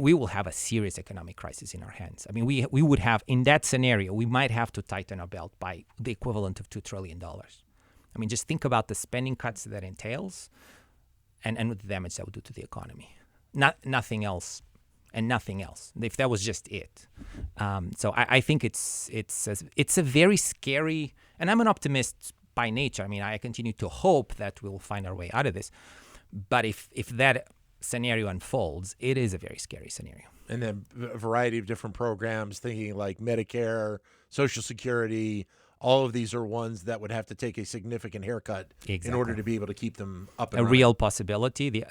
we will have a serious economic crisis in our hands. I mean, we would have, in that scenario, we might have to tighten our belt by the equivalent of $2 trillion. I mean, just think about the spending cuts that entails and the damage that would do to the economy. Nothing else, and nothing else, if that was just it. So I think it's a very scary, and I'm an optimist by nature. I mean, I continue to hope that we'll find our way out of this. But if that scenario unfolds, it is a very scary scenario. And then a variety of different programs, thinking like Medicare, Social Security, all of these are ones that would have to take a significant haircut in order to be able to keep them up and running. Real possibility.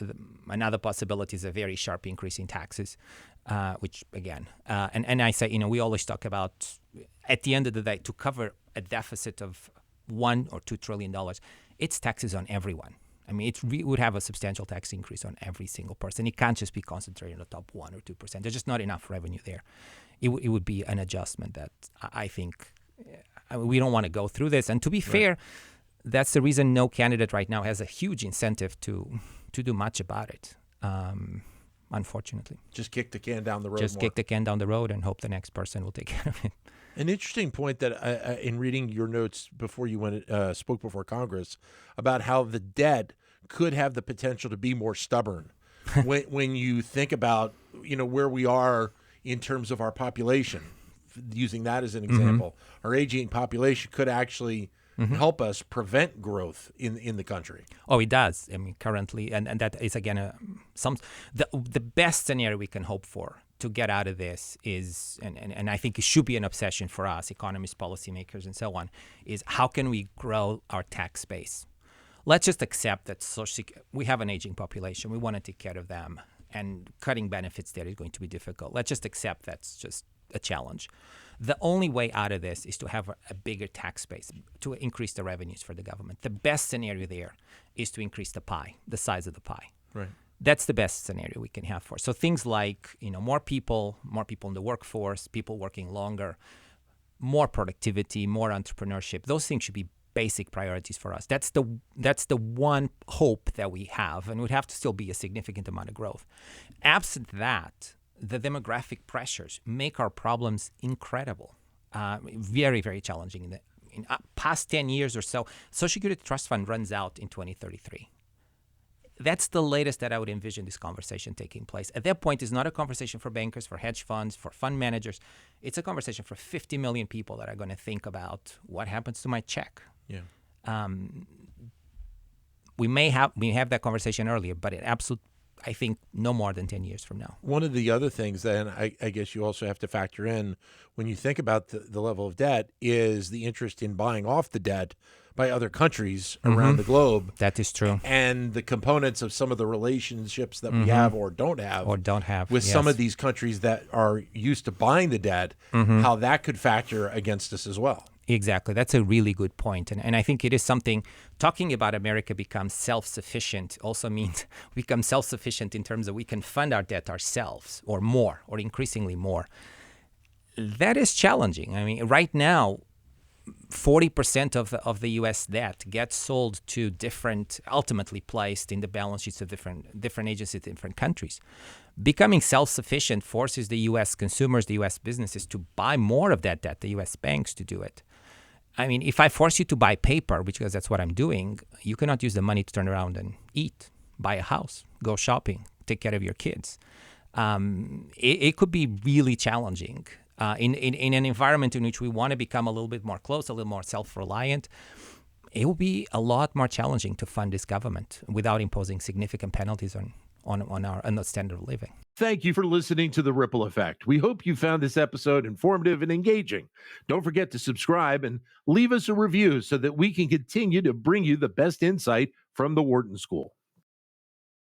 Another possibility is a very sharp increase in taxes, which again, and I say, we always talk about, at the end of the day, to cover a deficit of $1 or $2 trillion, it's taxes on everyone. I mean, it would have a substantial tax increase on every single person. It can't just be concentrated on the top 1 or 2%. There's just not enough revenue there. It would be an adjustment that I think we don't want to go through this. And to be fair, that's the reason no candidate right now has a huge incentive to do much about it, unfortunately. Just kick the can down the road. Kick the can down the road and hope the next person will take care of it. An interesting point that in reading your notes before you spoke before Congress about how the debt could have the potential to be more stubborn when you think about where we are in terms of our population. Using that as an example, our aging population could actually help us prevent growth in the country. Oh, it does. I mean, currently, and that is again the best scenario we can hope for to get out of this is, and I think it should be an obsession for us, economists, policymakers, and so on, is how can we grow our tax base? Let's just accept that we have an aging population. We want to take care of them, and cutting benefits there is going to be difficult. Let's just accept that's just a challenge. The only way out of this is to have a bigger tax base, to increase the revenues for the government. The best scenario there is to increase the pie, the size of the pie. Right. That's the best scenario we can have for. So things like, more people in the workforce, people working longer, more productivity, more entrepreneurship. Those things should be basic priorities for us. That's the one hope that we have, and it would have to still be a significant amount of growth. Absent that, the demographic pressures make our problems incredible, very, very challenging. In past 10 years or so, Social Security Trust Fund runs out in 2033. That's the latest that I would envision this conversation taking place. At that point, it's not a conversation for bankers, for hedge funds, for fund managers. It's a conversation for 50 million people that are going to think about what happens to my check. Yeah. We may have that conversation earlier, but I think no more than 10 years from now. One of the other things then I guess you also have to factor in when you think about the level of debt is the interest in buying off the debt by other countries around the globe. That is true. And the components of some of the relationships that we have or don't have with some of these countries that are used to buying the debt, how that could factor against us as well. Exactly. That's a really good point. And I think it is something, talking about America becomes self-sufficient also means we become self-sufficient in terms of we can fund our debt ourselves or more or increasingly more. That is challenging. I mean, right now, 40% of the U.S. debt gets sold to ultimately placed in the balance sheets of different agencies, different countries. Becoming self-sufficient forces the U.S. consumers, the U.S. businesses to buy more of that debt, the U.S. banks to do it. I mean, if I force you to buy paper, because that's what I'm doing, you cannot use the money to turn around and eat, buy a house, go shopping, take care of your kids. It could be really challenging. In an environment in which we want to become a little bit more close, a little more self-reliant, it will be a lot more challenging to fund this government without imposing significant penalties on the standard of living. Thank you for listening to The Ripple Effect. We hope you found this episode informative and engaging. Don't forget to subscribe and leave us a review so that we can continue to bring you the best insight from the Wharton School.